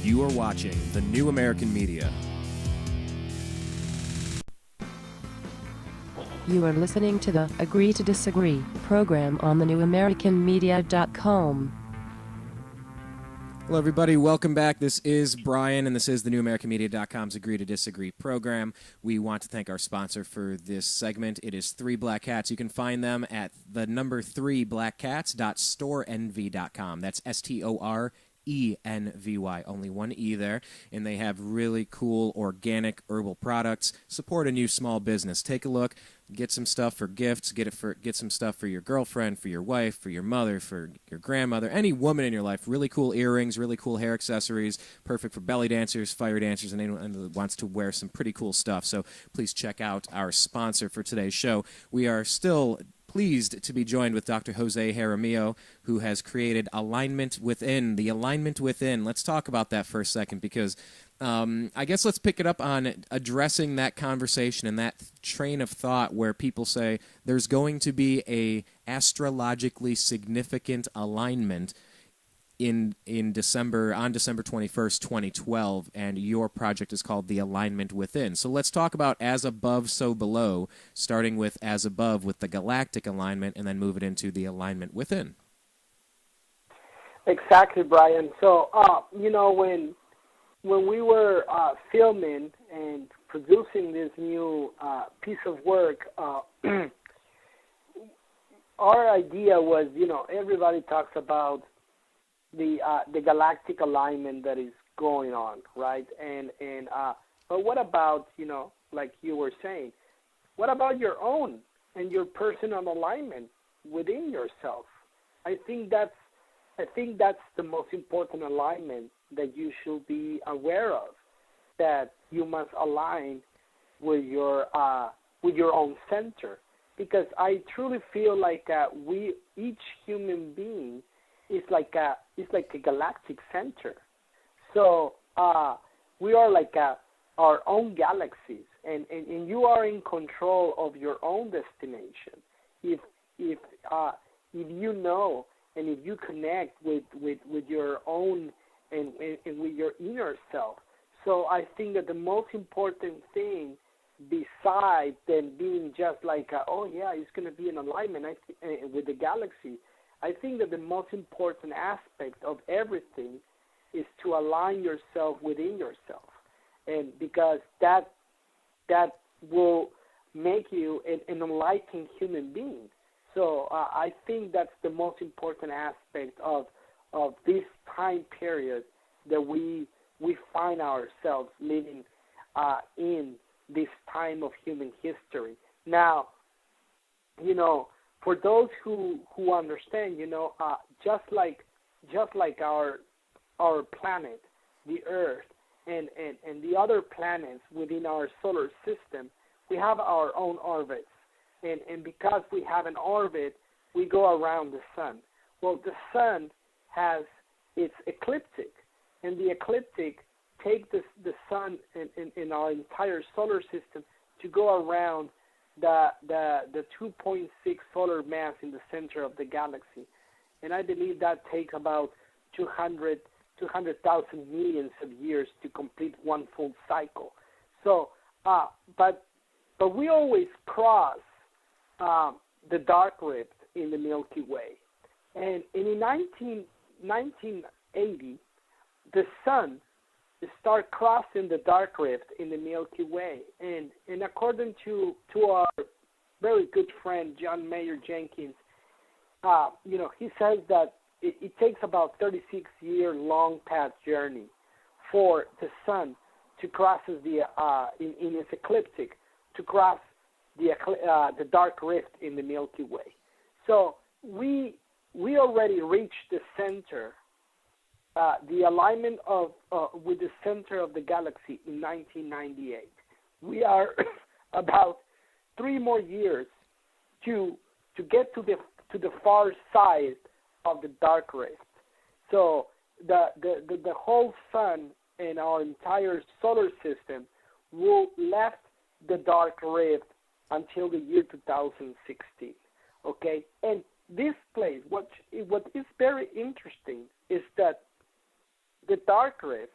You are watching The New American Media. You are listening to the Agree to Disagree program on thenewamericanmedia.com. Hello, everybody. Welcome back. This is Brian, and this is the newamericanmedia.com's Agree to Disagree program. We want to thank our sponsor for this segment. It is 3 Black Cats. You can find them at the number 3blackcats.storeenvy.com. That's STORENVY, only one E there, and they have really cool organic herbal products. Support a new small business. Take a look, get some stuff for gifts, get some stuff for your girlfriend, for your wife, for your mother, for your grandmother, any woman in your life. Really cool earrings, really cool hair accessories, perfect for belly dancers, fire dancers, and anyone that wants to wear some pretty cool stuff. So please check out our sponsor for today's show. We are still pleased to be joined with Dr. Jose Jaramillo, who has created Alignment Within. The Alignment Within. Let's talk about that for a second, because I guess let's pick it up on addressing that conversation and that train of thought where people say there's going to be a astrologically significant alignment in December, on December 21st, 2012, and your project is called The Alignment Within. So let's talk about as above, so below, starting with as above with the galactic alignment, and then move it into the alignment within. Exactly, Brian. So, when we were filming and producing this new piece of work, our idea was, everybody talks about the galactic alignment that is going on, right? But what about, like you were saying, what about your own and your personal alignment within yourself? I think that's the most important alignment that you should be aware of, that you must align with your own center, because I truly feel like each human being is like a galactic center. So we are like our own galaxies, and you are in control of your own destination. If you know and if you connect with your own and with your inner self. So I think that the most important thing, besides than being just like, it's going to be in alignment with the galaxy, I think that the most important aspect of everything is to align yourself within yourself, and because that will make you an enlightened human being. So I think that's the most important aspect of this time period that we find ourselves living in this time of human history. Now, for those who understand, just like our planet, the Earth, and the other planets within our solar system, we have our own orbits. And because we have an orbit, we go around the sun. Well, the sun it's ecliptic, and the ecliptic take the sun in our entire solar system to go around the 2.6 solar mass in the center of the galaxy. And I believe that takes about 200,000 millions of years to complete one full cycle. So, but we always cross the dark rift in the Milky Way. And in 1980, the sun started crossing the dark rift in the Milky Way. And according to our very good friend, John Mayer Jenkins, he says that it takes about 36-year long path journey for the sun to cross in its ecliptic, to cross the dark rift in the Milky Way. So we already reached the center, the alignment with the center of the galaxy in 1998. We are about 3 more years to get to the far side of the dark rift. So the whole sun and our entire solar system will left the dark rift until the year 2016. Okay, and this what is very interesting is that the dark rift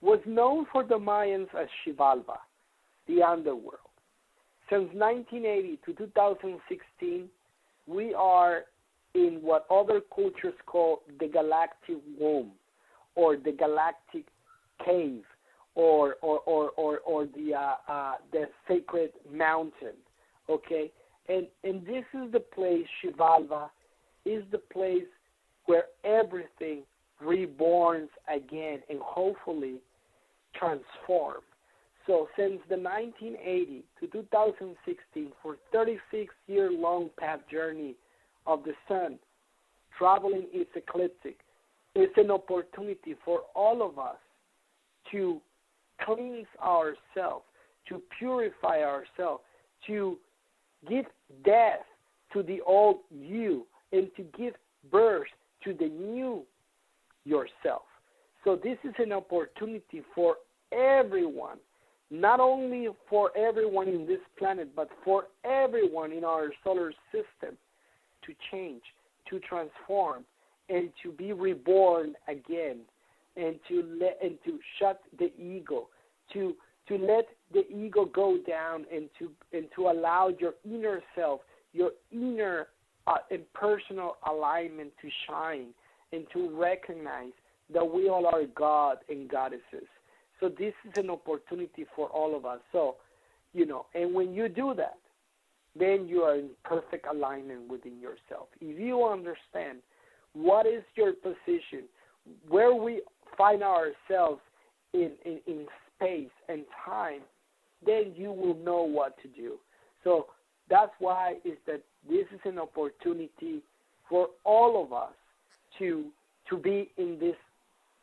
was known for the Mayans as Xibalba, the underworld. Since 1980 to 2016, we are in what other cultures call the galactic womb, or the galactic cave, or the sacred mountain. Okay, and this is the place. Xibalba is the place where everything reborns again and hopefully transform. So since the 1980 to 2016, for 36-year-long path journey of the sun, traveling its ecliptic, it's an opportunity for all of us to cleanse ourselves, to purify ourselves, to give death to the old you, and to give birth to the new yourself. So this is an opportunity for everyone, not only for everyone in this planet, but for everyone in our solar system, to change, to transform, and to be reborn again, and to shut the ego, to let the ego go down, and to allow your inner self, your inner and personal alignment to shine, and to recognize that we all are God and goddesses. So this is an opportunity for all of us. So, and when you do that, then you are in perfect alignment within yourself. If you understand what is your position, where we find ourselves in space and time, then you will know what to do. So that's why is that this is an opportunity for all of us to be in this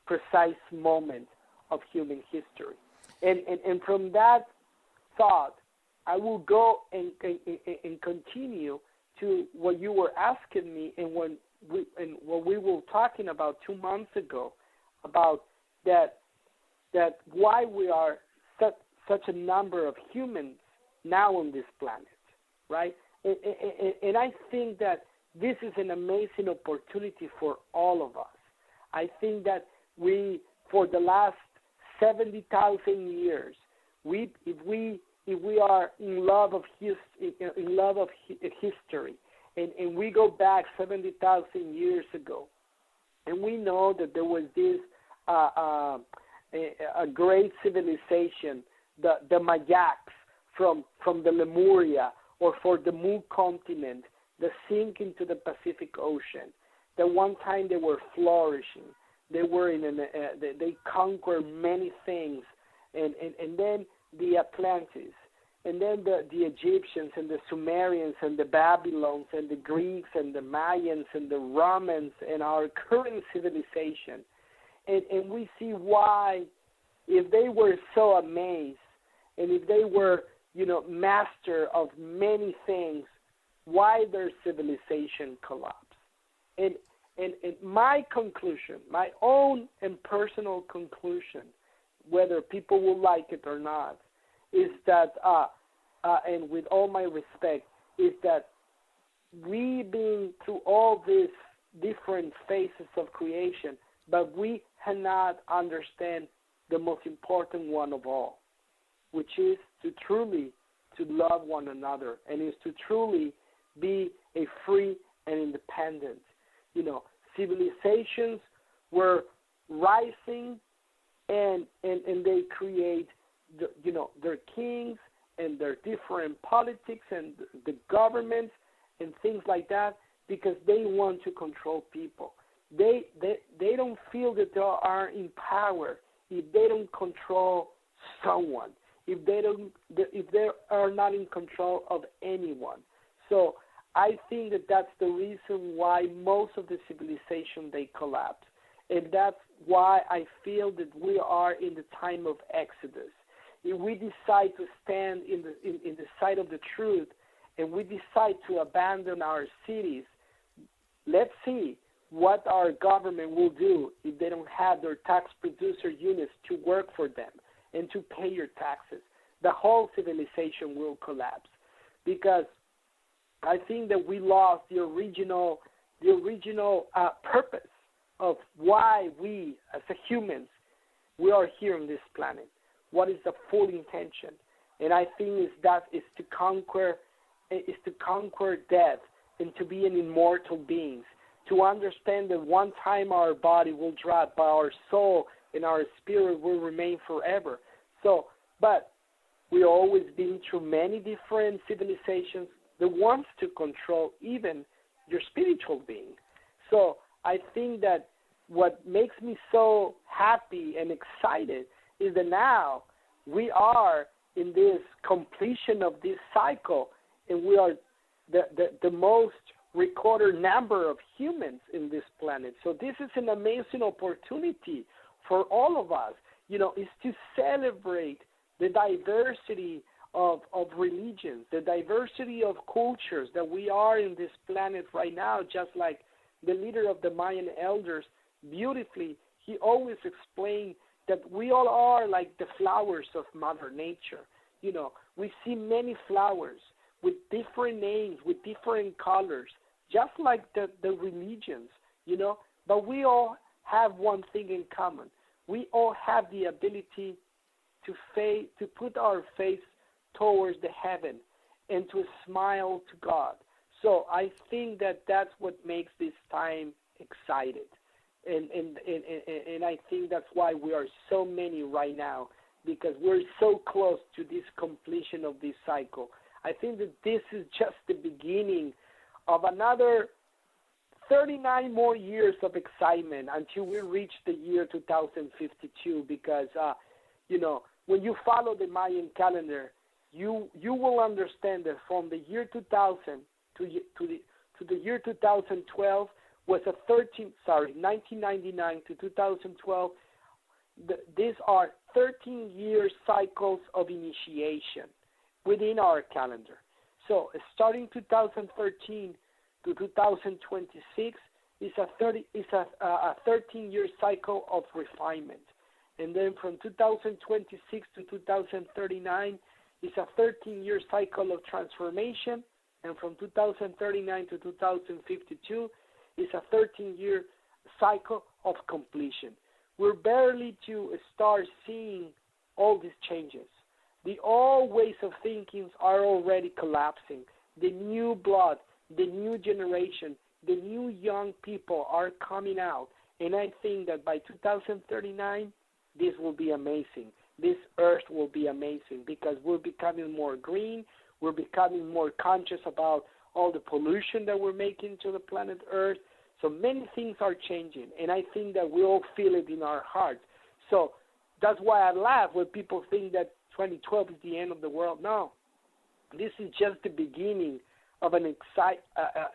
precise moment of human history. And from that thought, I will go and continue to what you were asking me, and what we were talking about 2 months ago, about that why we are such a number of humans now on this planet, right? And I think that this is an amazing opportunity for all of us. I think that we, for the last 70,000 years, if we are in love of history, and we go back 70,000 years ago, and we know that there was this a great civilization, the Mayaks from the Lemuria, or for the Mu continent, the sink into the Pacific Ocean. That one time they were flourishing. They were they conquered many things, and then the Atlantis, and then the Egyptians and the Sumerians and the Babylons and the Greeks and the Mayans and the Romans and our current civilization. And we see why, if they were so amazed, and if they were, master of many things, why their civilization collapsed. And my conclusion, my own and personal conclusion, whether people will like it or not, is that, and with all my respect, is that we being through all these different phases of creation, but we cannot understand the most important one of all, which is to truly to love one another, and is to truly be a free and independent. Civilizations were rising, and they create their kings and their different politics and the governments and things like that, because they want to control people. They don't feel that they are in power if they don't control someone, if they are not in control of anyone. So I think that that's the reason why most of the civilization, they collapse. And that's why I feel that we are in the time of Exodus. If we decide to stand in the side of the truth, and we decide to abandon our cities, let's see what our government will do if they don't have their tax producer units to work for them and to pay your taxes. The whole civilization will collapse, because I think that we lost the original purpose of why we, as humans, we are here on this planet? What is the full intention? And I think is to conquer death and to be an immortal beings, to understand that one time our body will drop, but our soul and our spirit will remain forever. So, but we've always been through many different civilizations that wants to control even your spiritual being. So I think that what makes me so happy and excited is that now we are in this completion of this cycle, and we are the most recorded number of humans in this planet. So this is an amazing opportunity for all of us, is to celebrate the diversity of religions, the diversity of cultures that we are in this planet right now, just like the leader of the Mayan elders beautifully, he always explained that we all are like the flowers of Mother Nature. We see many flowers with different names, with different colors, just like the religions, but we all have one thing in common. We all have the ability to put our face towards the heaven and to smile to God. So I think that that's what makes this time excited. And I think that's why we are so many right now, because we're so close to this completion of this cycle. I think that this is just the beginning of another 39 more years of excitement until we reach the year 2052, because, when you follow the Mayan calendar, you will understand that from the year 2000 to the year 2012 was 1999 to 2012, these are 13-year cycles of initiation within our calendar. So starting 2013 to 2026 is a 13-year cycle of refinement. And then from 2026 to 2039 is a 13-year cycle of transformation. And from 2039 to 2052 is a 13-year cycle of completion. We're barely to start seeing all these changes. The old ways of thinking are already collapsing. The new blood, the new generation, the new young people are coming out. And I think that by 2039, this will be amazing. This earth will be amazing because we're becoming more green. We're becoming more conscious about all the pollution that we're making to the planet Earth. So many things are changing, and I think that we all feel it in our hearts. So that's why I laugh when people think that 2012 is the end of the world. No, this is just the beginning of an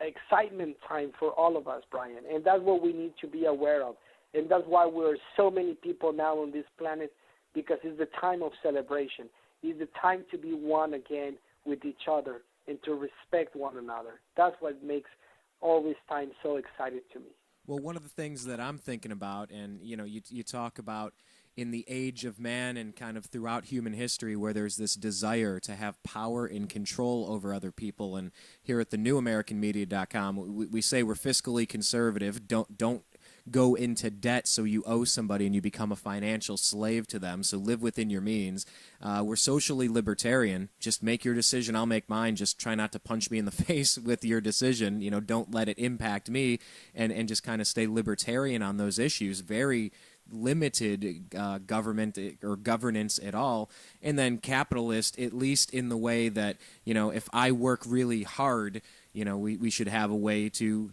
excitement time for all of us, Brian, and that's what we need to be aware of. And that's why we're so many people now on this planet, because it's the time of celebration. It's the time to be one again with each other and to respect one another. That's what makes all this time so excited to me. Well, one of the things that I'm thinking about, and you talk about in the age of man and kind of throughout human history where there's this desire to have power and control over other people. And here at the newamericanmedia.com, we say we're fiscally conservative. Don't go into debt so you owe somebody and you become a financial slave to them. So live within your means. We're socially libertarian. Just make your decision. I'll make mine. Just try not to punch me in the face with your decision. Don't let it impact me, and just kind of stay libertarian on those issues. Very limited government or governance at all. And then capitalist, at least in the way that, if I work really hard, we should have a way to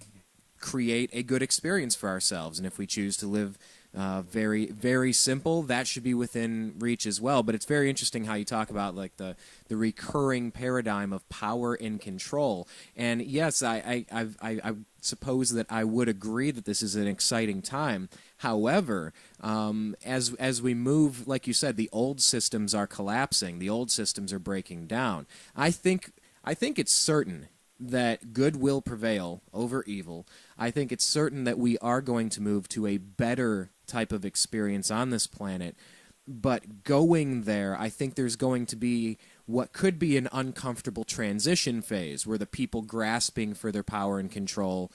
create a good experience for ourselves. And if we choose to live very, very simple, that should be within reach as well. But it's very interesting how you talk about like the recurring paradigm of power and control. And yes, I suppose that I would agree that this is an exciting time. However, as we move, like you said, the old systems are collapsing. The old systems are breaking down. I think it's certain that good will prevail over evil. I think it's certain that we are going to move to a better type of experience on this planet. But going there, I think there's going to be what could be an uncomfortable transition phase where the people grasping for their power and control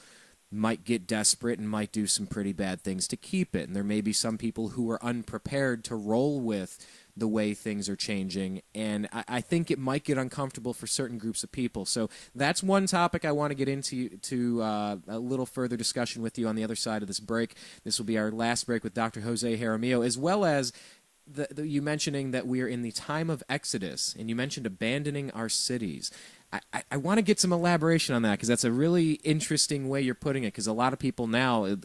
might get desperate and might do some pretty bad things to keep it. And there may be some people who are unprepared to roll with the way things are changing. And I think it might get uncomfortable for certain groups of people. So that's one topic I want to get into a little further discussion with you on the other side of this break. This will be our last break with Dr. Jose Jaramillo, as well as you mentioning that we are in the time of Exodus, and you mentioned abandoning our cities. I want to get some elaboration on that, because that's a really interesting way you're putting it, because a lot of people now,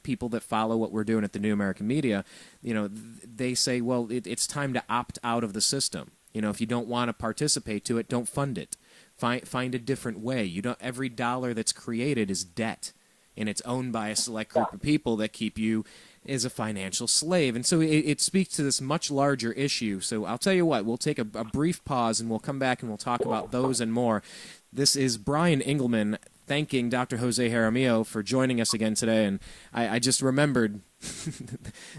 people that follow what we're doing at the New American Media, they say, well, it's time to opt out of the system. If you don't want to participate to it, don't fund it. Find a different way. Every dollar that's created is debt, and it's owned by a select group of people that keep you as a financial slave. And so it speaks to this much larger issue. So I'll tell you what, we'll take a brief pause, and we'll come back and we'll talk about those and more. This is Brian Engelman thanking Dr. Jose Jaramillo for joining us again today. And I just remembered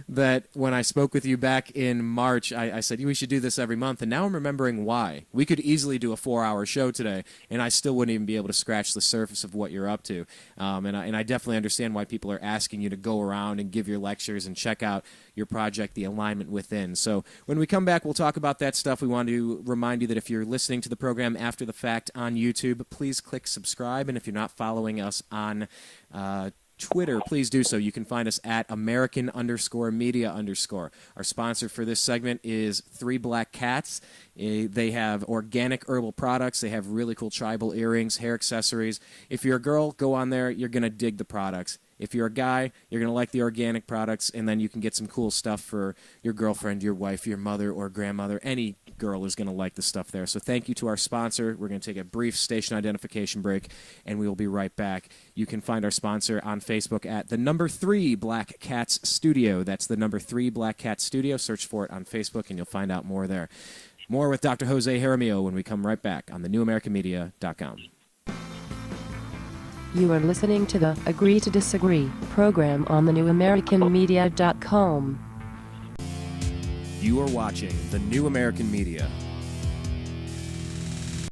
that when I spoke with you back in March, I said, we should do this every month. And now I'm remembering why. We could easily do a 4-hour show today, and I still wouldn't even be able to scratch the surface of what you're up to. And I definitely understand why people are asking you to go around and give your lectures and check out your project, The Alignment Within. So when we come back, we'll talk about that stuff. We want to remind you that if you're listening to the program after the fact on YouTube, please click subscribe. And if you're not following us on Twitter, please do so. You can find us at American_media_. Our sponsor for this segment is Three Black Cats. They have organic herbal products. They have really cool tribal earrings, hair accessories. If you're a girl, go on there. You're going to dig the products. If you're a guy, you're going to like the organic products, and then you can get some cool stuff for your girlfriend, your wife, your mother, or grandmother. Any girl is going to like the stuff there. So thank you to our sponsor. We're going to take a brief station identification break, and we will be right back. You can find our sponsor on Facebook at the number 3 Black Cats Studio. That's the number 3 Black Cat Studio. Search for it on Facebook, and you'll find out more there. More with Dr. Jose Jaramillo when we come right back on thenewamericanmedia.com. You are listening to the Agree to Disagree program on thenewamericanmedia.com. You are watching The New American Media.